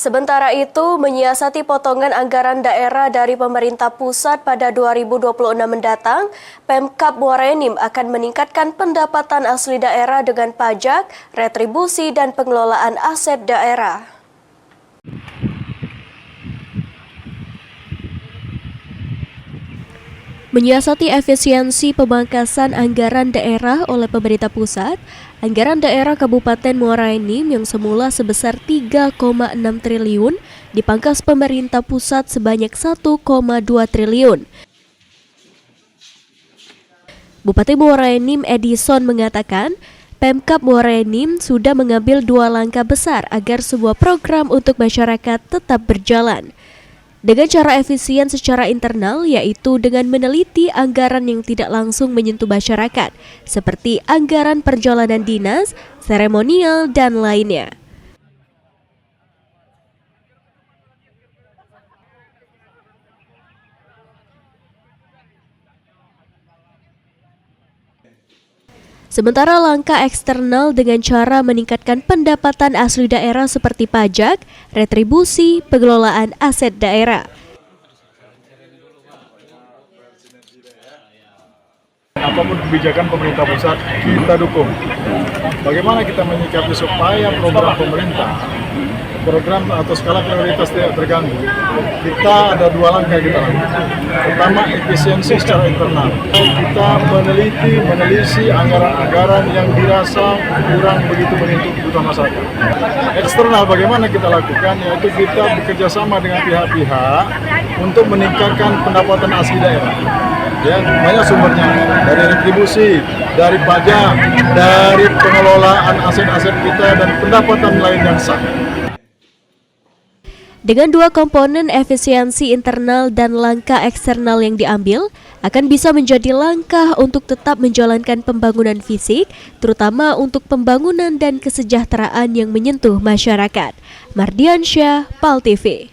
Sementara itu, menyiasati potongan anggaran daerah dari pemerintah pusat pada 2026 mendatang, Pemkab Muara Enim akan meningkatkan pendapatan asli daerah dengan pajak, retribusi, dan pengelolaan aset daerah. Menyiasati efisiensi pemangkasan anggaran daerah oleh pemerintah pusat, anggaran daerah Kabupaten Muara Enim yang semula sebesar 3,6 triliun dipangkas pemerintah pusat sebanyak 1,2 triliun. Bupati Muara Enim Edison mengatakan, Pemkab Muara Enim sudah mengambil 2 langkah besar agar sebuah program untuk masyarakat tetap berjalan. Dengan cara efisien secara internal, yaitu dengan meneliti anggaran yang tidak langsung menyentuh masyarakat, seperti anggaran perjalanan dinas, seremonial, dan lainnya. Sementara langkah eksternal dengan cara meningkatkan pendapatan asli daerah seperti pajak, retribusi, pengelolaan aset daerah. Apapun kebijakan pemerintah pusat, kita dukung. Bagaimana kita menyikapi supaya program atau skala prioritas tidak terganggu? Kita ada 2 langkah kita lakukan. Pertama, efisiensi secara internal. Kita meneliti anggaran-anggaran yang dirasa kurang begitu menyentuh kebutuhan masyarakat. Eksternal bagaimana kita lakukan, yaitu kita bekerjasama dengan pihak-pihak untuk meningkatkan pendapatan asli daerah. Ya, banyak sumbernya, dari retribusi, dari pajak, dari pengelolaan aset-aset kita, dan pendapatan lain yang sah. Dengan 2 komponen efisiensi internal dan langkah eksternal yang diambil, akan bisa menjadi langkah untuk tetap menjalankan pembangunan fisik, terutama untuk pembangunan dan kesejahteraan yang menyentuh masyarakat. Mardiansyah, PAL TV.